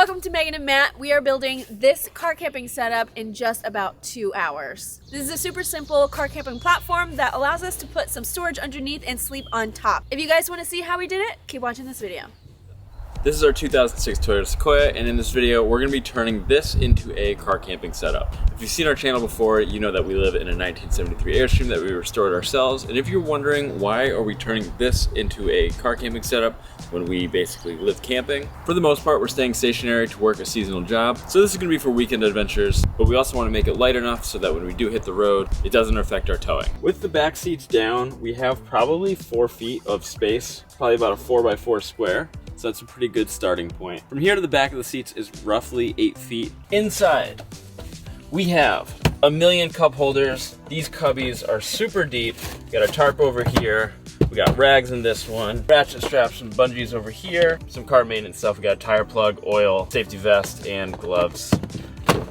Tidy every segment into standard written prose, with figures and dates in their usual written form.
Welcome to Meghan and Matt. We are building this car camping setup in just about 2 hours. This is a super simple car camping platform that allows us to put some storage underneath and sleep on top. If you guys want to see how we did it, keep watching this video. This is our 2006 Toyota Sequoia, and in this video we're going to be turning this into a car camping setup. If you've seen our channel before, you know that we live in a 1973 Airstream that we restored ourselves, and if you're wondering why are we turning this into a car camping setup when we basically live camping, for the most part we're staying stationary to work a seasonal job, so this is going to be for weekend adventures, but we also want to make it light enough so that when we do hit the road, it doesn't affect our towing. With the back seats down, we have probably 4 feet of space, probably about a 4x4 square. So that's a pretty good starting point. From here to the back of the seats is roughly 8 feet. Inside, we have a million cup holders. These cubbies are super deep. We got a tarp over here. We got rags in this one, ratchet straps and bungees over here, some car maintenance stuff. We got a tire plug, oil, safety vest, and gloves.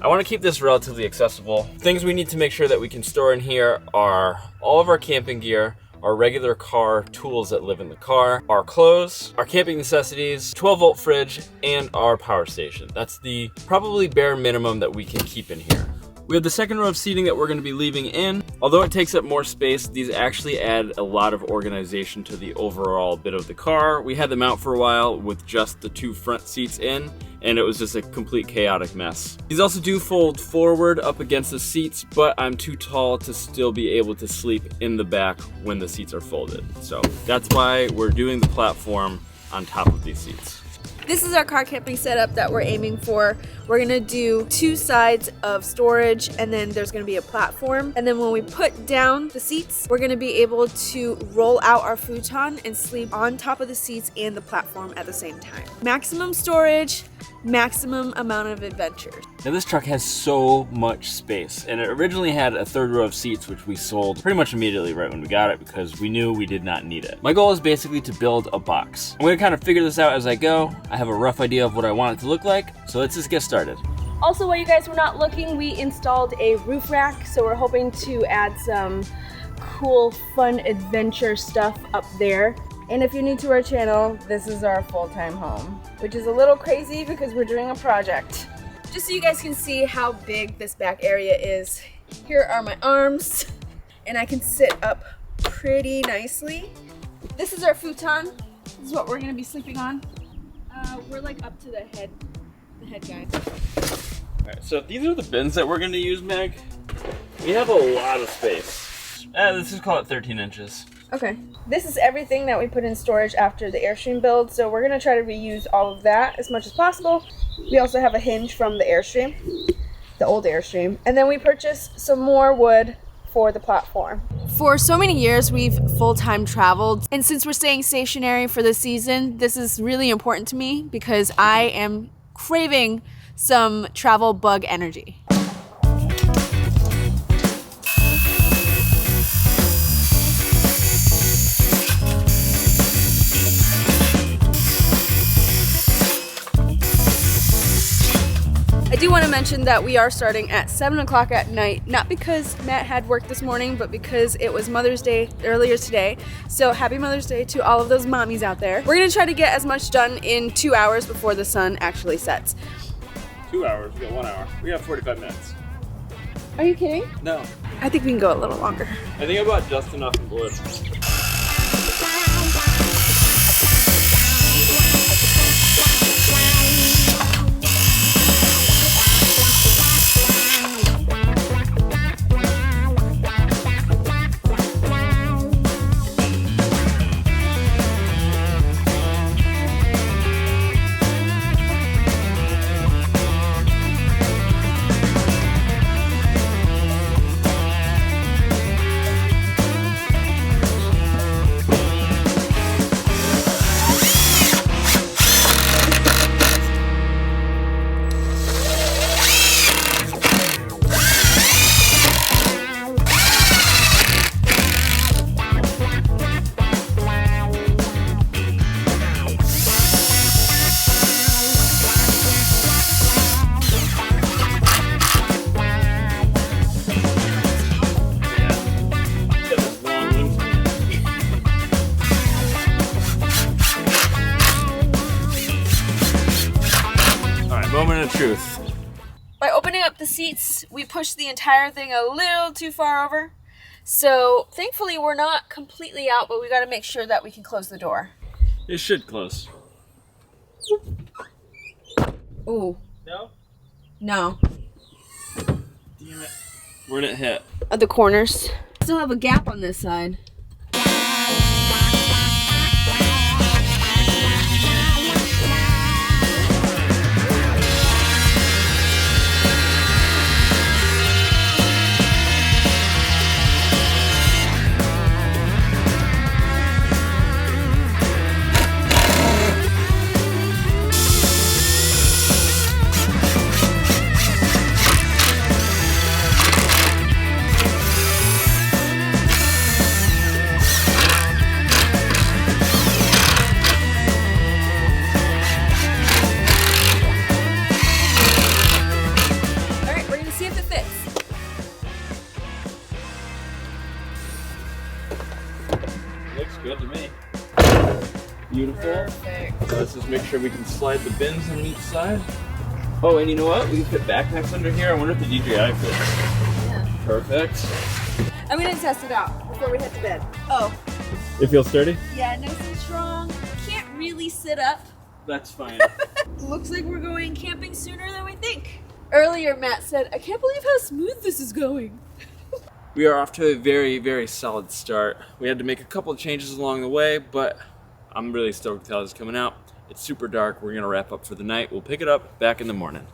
I want to keep this relatively accessible. Things we need to make sure that we can store in here are all of our camping gear, our regular car tools that live in the car, our clothes, our camping necessities, 12-volt fridge, and our power station. That's the probably bare minimum that we can keep in here. We have the second row of seating that we're going to be leaving in. Although it takes up more space, these actually add a lot of organization to the overall bit of the car. We had them out for a while with just the 2 front seats in, and it was just a complete chaotic mess. These also do fold forward up against the seats, but I'm too tall to still be able to sleep in the back when the seats are folded. So that's why we're doing the platform on top of these seats. This is our car camping setup that we're aiming for. We're gonna do 2 sides of storage, and then there's gonna be a platform. And then when we put down the seats, we're gonna be able to roll out our futon and sleep on top of the seats and the platform at the same time. Maximum storage, maximum amount of adventures. Now this truck has so much space, and it originally had a 3rd row of seats which we sold pretty much immediately right when we got it because we knew we did not need it. My goal is basically to build a box. I'm going to kind of figure this out as I go. I have a rough idea of what I want it to look like, so let's just get started. Also, while you guys were not looking, we installed a roof rack, so we're hoping to add some cool, fun adventure stuff up there. And if you're new to our channel, this is our full-time home, which is a little crazy because we're doing a project. Just so you guys can see how big this back area is, here are my arms, and I can sit up pretty nicely. This is our futon. This is what we're gonna be sleeping on. We're like up to the head guys. All right, so these are the bins that we're gonna use, Meg. We have a lot of space. Let's just call it 13 inches. Okay, this is everything that we put in storage after the Airstream build, so we're gonna try to reuse all of that as much as possible. We also have a hinge from the Airstream, the old Airstream, and then we purchased some more wood for the platform. For so many years, we've full-time traveled, and since we're staying stationary for the season, this is really important to me because I am craving some travel bug energy. I do want to mention that we are starting at 7 o'clock at night, not because Matt had work this morning, but because it was Mother's Day earlier today. So happy Mother's Day to all of those mommies out there. We're going to try to get as much done in 2 hours before the sun actually sets. 2 hours, we got 1 hour. We have 45 minutes. Are you kidding? No. I think we can go a little longer. I think I bought just enough wood. moment of truth. By opening up the seats, we pushed the entire thing a little too far over. So thankfully we're not completely out, but we got to make sure that we can close the door. It should close. Ooh. No? No. Damn it. Where'd it hit? At the corners. Still have a gap on this side. Looks good to me. Beautiful. Perfect. Let's just make sure we can slide the bins on each side. Oh, and you know what? We can fit backpacks under here. I wonder if the DJI fits. Yeah. Perfect. I'm gonna test it out before we head to bed. Oh. It feels sturdy? Yeah, nice and strong. Can't really sit up. That's fine. Looks like we're going camping sooner than we think. Earlier, Matt said, I can't believe how smooth this is going. We are off to a very, very solid start. We had to make a couple of changes along the way, but I'm really stoked with how this is coming out. It's super dark. We're gonna wrap up for the night. We'll pick it up back in the morning.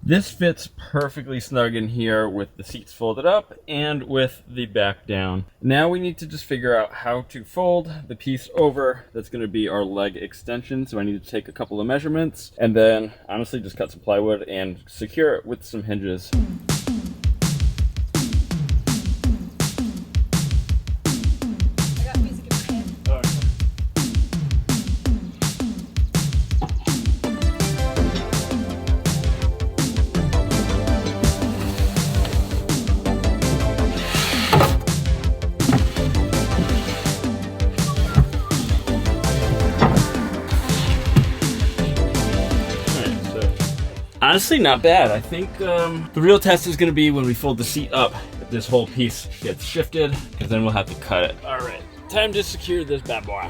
This fits perfectly snug in here with the seats folded up and with the back down. Now we need to just figure out how to fold the piece over that's gonna be our leg extension. So I need to take a couple of measurements and then honestly just cut some plywood and secure it with some hinges. Honestly, not bad. I think the real test is going to be when we fold the seat up, if this whole piece gets shifted, because then we'll have to cut it. All right, time to secure this bad boy.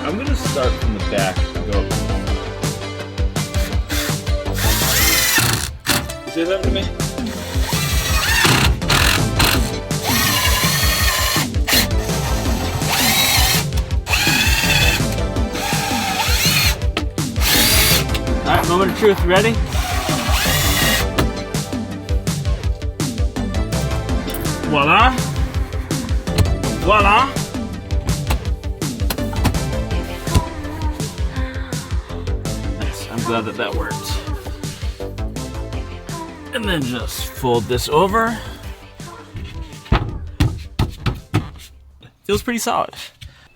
I'm going to start from the back and go up. Say that to me. All right, moment of truth. Ready? Voila! Voila! Nice. I'm glad that that worked. And then just fold this over. Feels pretty solid.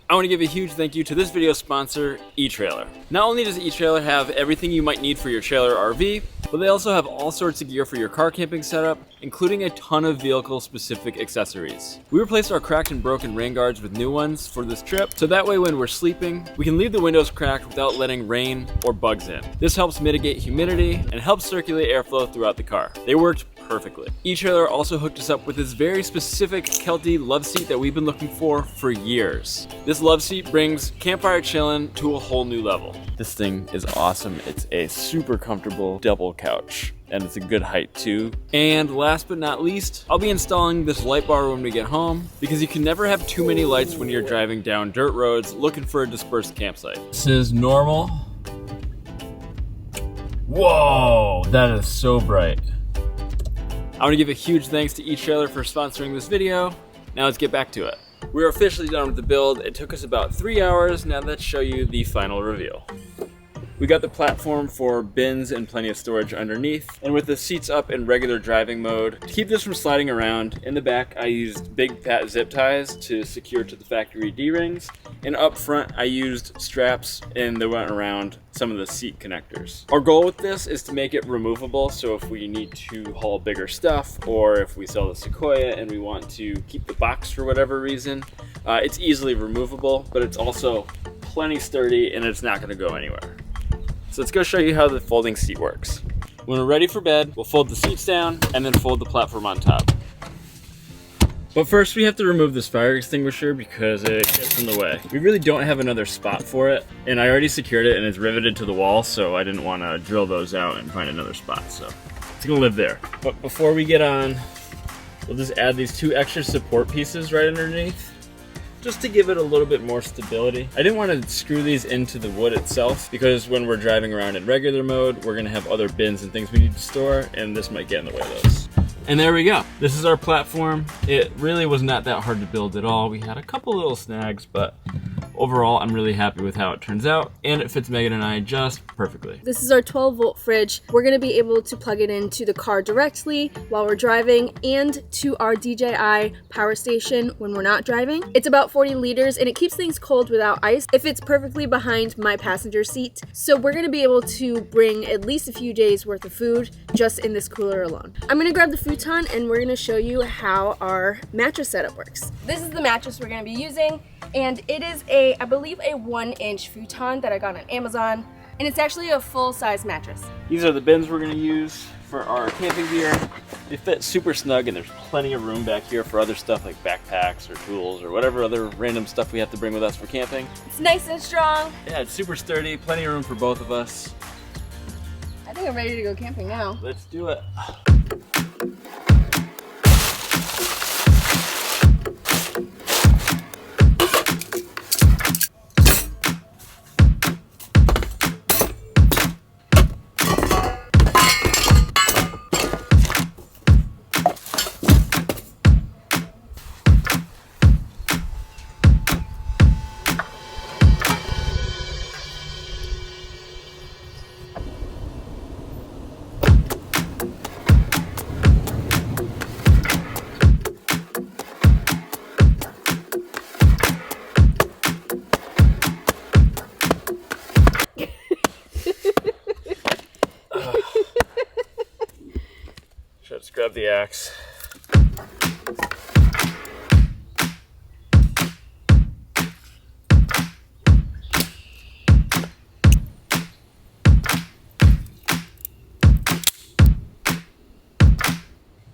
I want to give a huge thank you to this video sponsor, ETrailer. Not only does ETrailer have everything you might need for your trailer RV, but they also have all sorts of gear for your car camping setup, including a ton of vehicle-specific accessories. We replaced our cracked and broken rain guards with new ones for this trip, so that way when we're sleeping, we can leave the windows cracked without letting rain or bugs in. This helps mitigate humidity and helps circulate airflow throughout the car. They worked perfectly. ETrailer also hooked us up with this very specific Kelty love seat that we've been looking for years. This love seat brings campfire chillin' to a whole new level. This thing is awesome. It's a super comfortable double couch and it's a good height too. And last but not least, I'll be installing this light bar when we get home because you can never have too many lights when you're driving down dirt roads looking for a dispersed campsite. This is normal. Whoa, that is so bright. I want to give a huge thanks to ETrailer for sponsoring this video. Now let's get back to it. We're officially done with the build. It took us about 3 hours. Now let's show you the final reveal. We got the platform for bins and plenty of storage underneath. And with the seats up in regular driving mode, to keep this from sliding around, in the back I used big fat zip ties to secure to the factory D-rings. And up front I used straps and they went around some of the seat connectors. Our goal with this is to make it removable, so if we need to haul bigger stuff, or if we sell the Sequoia and we want to keep the box for whatever reason, it's easily removable, but it's also plenty sturdy and it's not gonna go anywhere. So let's go show you how the folding seat works. When we're ready for bed, we'll fold the seats down and then fold the platform on top. But first we have to remove this fire extinguisher because it gets in the way. We really don't have another spot for it, and I already secured it and it's riveted to the wall, so I didn't want to drill those out and find another spot, so it's gonna live there. But before we get on, we'll just add these 2 extra support pieces right underneath, just to give it a little bit more stability. I didn't want to screw these into the wood itself because when we're driving around in regular mode, we're gonna have other bins and things we need to store, and this might get in the way of those. And there we go. This is our platform. It really was not that hard to build at all. We had a couple little snags, but overall, I'm really happy with how it turns out, and it fits Megan and I just perfectly. This is our 12-volt fridge. We're gonna be able to plug it into the car directly while we're driving and to our DJI power station when we're not driving. It's about 40 liters and it keeps things cold without ice. It fits perfectly behind my passenger seat. So we're gonna be able to bring at least a few days worth of food just in this cooler alone. I'm gonna grab the futon and we're gonna show you how our mattress setup works. This is the mattress we're gonna be using, and it is I believe a 1-inch futon that I got on Amazon, and it's actually a full-size mattress. These are the bins we're gonna use for our camping gear. They fit super snug and there's plenty of room back here for other stuff like backpacks or tools or whatever other random stuff we have to bring with us for camping. It's nice and strong. Yeah, it's super sturdy, plenty of room for both of us. I think I'm ready to go camping now. Let's do it. Let's grab the axe.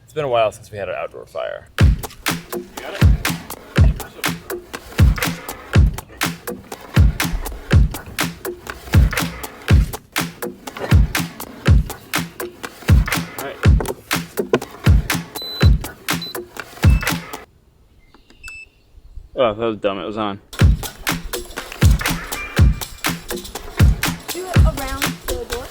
It's been a while since we had an outdoor fire. You got it? Oh, that was dumb. It was on. Do it around the door.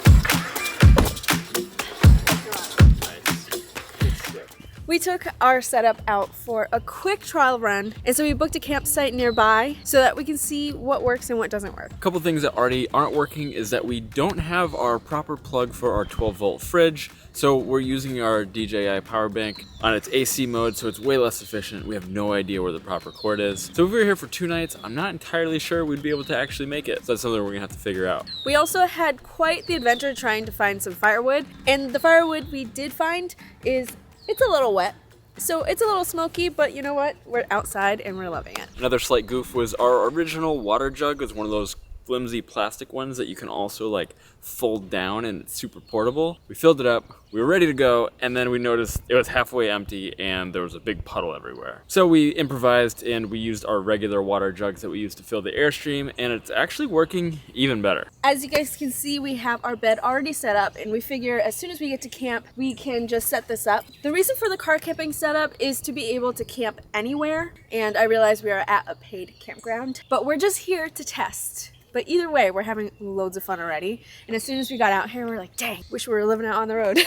We took our setup out for a quick trial run, and so we booked a campsite nearby so that we can see what works and what doesn't work. A couple things that already aren't working is that we don't have our proper plug for our 12-volt fridge, so we're using our DJI power bank on its AC mode, so it's way less efficient. We have no idea where the proper cord is. So if we were here for 2 nights, I'm not entirely sure we'd be able to actually make it. So that's something we're gonna have to figure out. We also had quite the adventure trying to find some firewood, and the firewood we did find it's a little wet. So it's a little smoky, but you know what? We're outside and we're loving it. Another slight goof was our original water jug was one of those flimsy plastic ones that you can also like fold down, and it's super portable. We filled it up, we were ready to go, and then we noticed it was halfway empty and there was a big puddle everywhere. So we improvised and we used our regular water jugs that we used to fill the Airstream, and it's actually working even better. As you guys can see, we have our bed already set up, and we figure as soon as we get to camp, we can just set this up. The reason for the car camping setup is to be able to camp anywhere, and I realize we are at a paid campground, but we're just here to test. But either way, we're having loads of fun already. And as soon as we got out here, we're like, dang, wish we were living out on the road.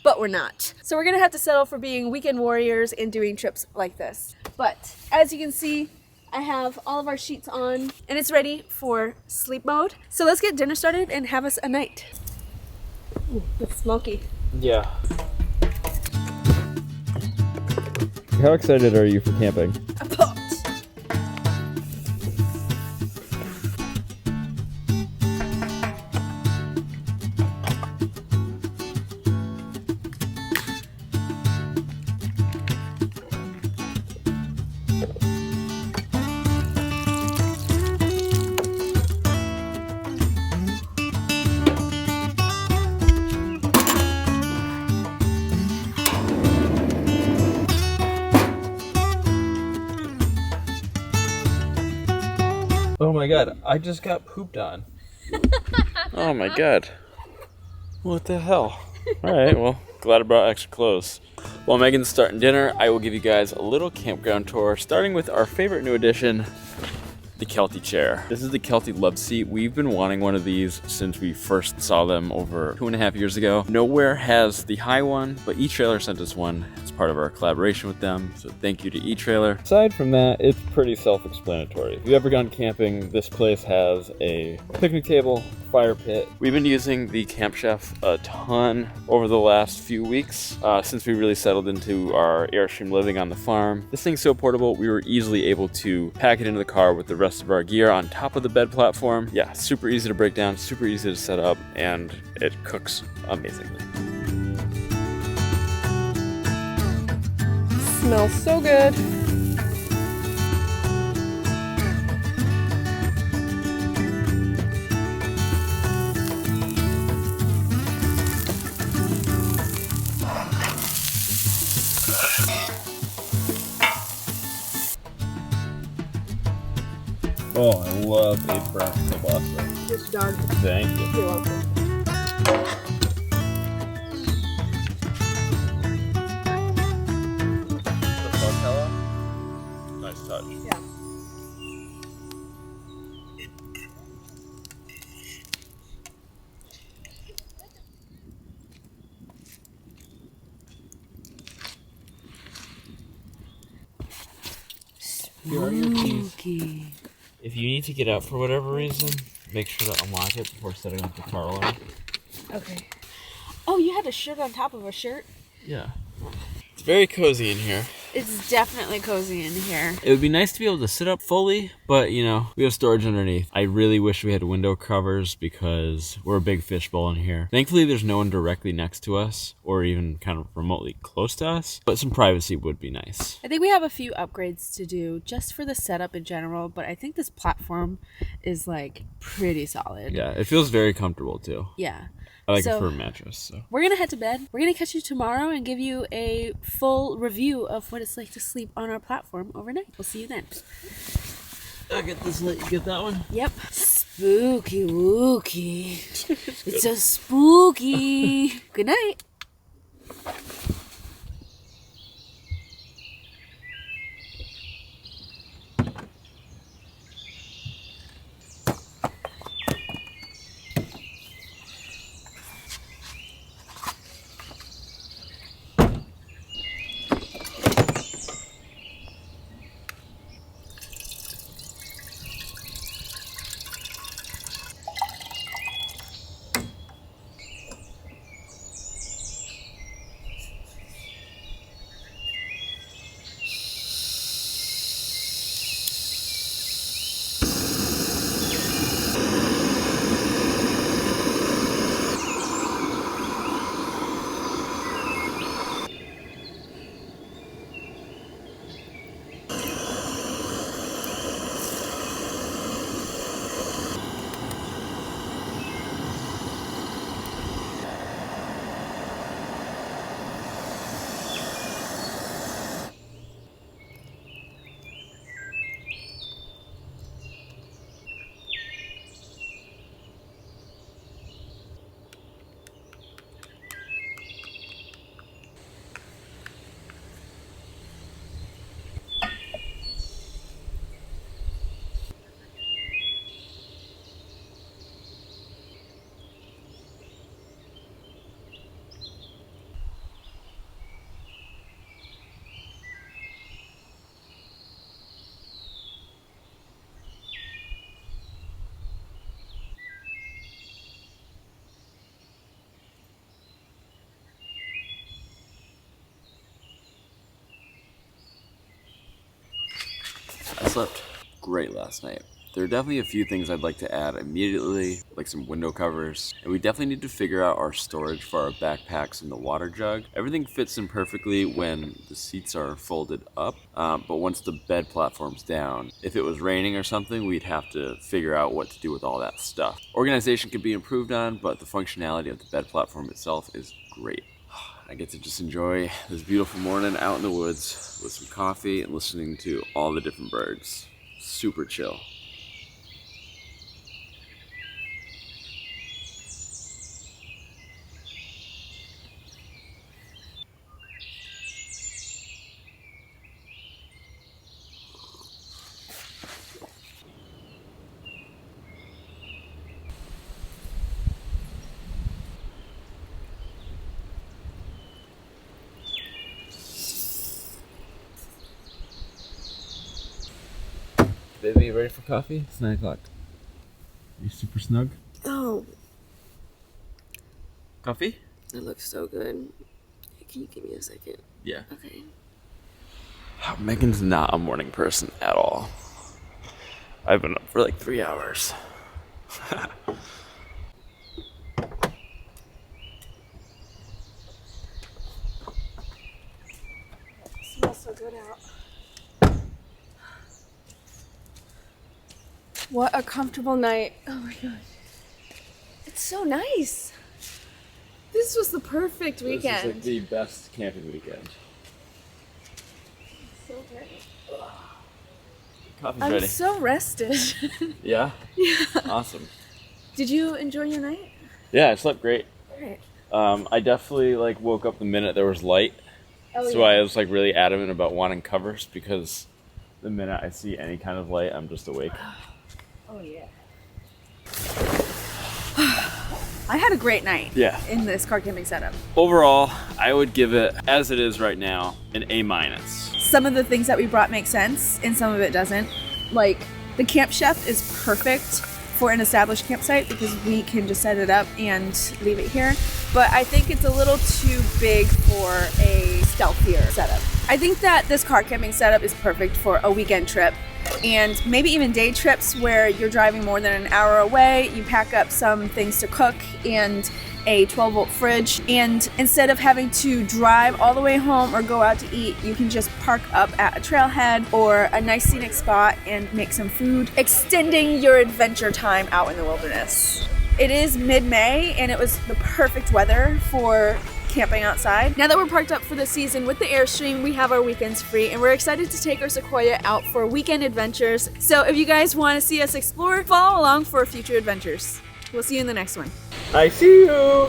But we're not. So we're gonna have to settle for being weekend warriors and doing trips like this. But as you can see, I have all of our sheets on and it's ready for sleep mode. So let's get dinner started and have us a night. Ooh, it's smoky. Yeah. How excited are you for camping? I'm pumped. Oh my god, I just got pooped on. Oh my god. What the hell? Alright, well, glad I brought extra clothes. While Megan's starting dinner, I will give you guys a little campground tour, starting with our favorite new addition, the Kelty chair. This is the Kelty love seat. We've been wanting one of these since we first saw them over 2.5 years ago. Nowhere has the high one, but ETrailer sent us one. It's part of our collaboration with them, so thank you to ETrailer. Aside from that, it's pretty self-explanatory. If you've ever gone camping, this place has a picnic table, fire pit. We've been using the Camp Chef a ton over the last few weeks since we really settled into our airstream living on the farm. This thing's so portable, we were easily able to pack it into the car with the rest of our gear on top of the bed platform. Yeah, super easy to break down, super easy to set up, and it cooks amazingly. Smells so good. Oh, I love a burnt kielbasa. Good dog. Thank you. You're welcome. Nice touch. Yeah. Here are your keys. If you need to get out for whatever reason, make sure to unlock it before setting off the car alarm. Okay. Oh, you had a shirt on top of a shirt? Yeah. It's very cozy in here. It's definitely cozy in here. It would be nice to be able to sit up fully, but you know, we have storage underneath. I really wish we had window covers because we're a big fishbowl in here. Thankfully, there's no one directly next to us or even kind of remotely close to us, but some privacy would be nice. I think we have a few upgrades to do just for the setup in general, but I think this platform is like pretty solid. Yeah, it feels very comfortable too. Yeah. I like So, it for a mattress. So we're going to head to bed. We're going to catch you tomorrow and give you a full review of what it's like to sleep on our platform overnight. We'll see you then. I'll get this lit. You get that one? Yep. Spooky wooky. It's so spooky. Good night. slept great last night. There are definitely a few things I'd like to add immediately, like some window covers, and we definitely need to figure out our storage for our backpacks and the water jug. Everything fits in perfectly when the seats are folded up, but once the bed platform's down, if it was raining or something, we'd have to figure out what to do with all that stuff. Organization can be improved on, but the functionality of the bed platform itself is great. I get to just enjoy this beautiful morning out in the woods with some coffee and listening to all the different birds. Super chill. Baby, you ready for coffee? It's 9 o'clock. Are you super snug? Oh, Coffee? it looks so good. Can you give me a second? Yeah. Okay. Megan's not a morning person at all. I've been up for like 3 hours. It smells so good out. What a comfortable night. Oh my gosh. It's so nice. This was the perfect weekend. This is like the best camping weekend. So great. Coffee's I'm ready. so rested. Yeah? Yeah. Awesome. Did you enjoy your night? Yeah, I slept great. Great. I definitely like woke up the minute there was light. Oh, So yeah. I was like really adamant about wanting covers because the minute I see any kind of light, I'm just awake. Oh yeah. I had a great night. Yeah. In this car camping setup. Overall, I would give it, as it is right now, an A-. Some of the things that we brought make sense and some of it doesn't. Like the camp chef is perfect for an established campsite because we can just set it up and leave it here. But I think it's a little too big for a stealthier setup. I think that this car camping setup is perfect for a weekend trip and maybe even day trips where you're driving more than an hour away. You pack up some things to cook and a 12-volt fridge, and instead of having to drive all the way home or go out to eat, you can just park up at a trailhead or a nice scenic spot and make some food, extending your adventure time out in the wilderness. It is mid-May and it was the perfect weather for camping outside. Now that we're parked up for the season with the Airstream, we have our weekends free and we're excited to take our Sequoia out for weekend adventures. So if you guys want to see us explore, follow along for future adventures. We'll see you in the next one. I see you!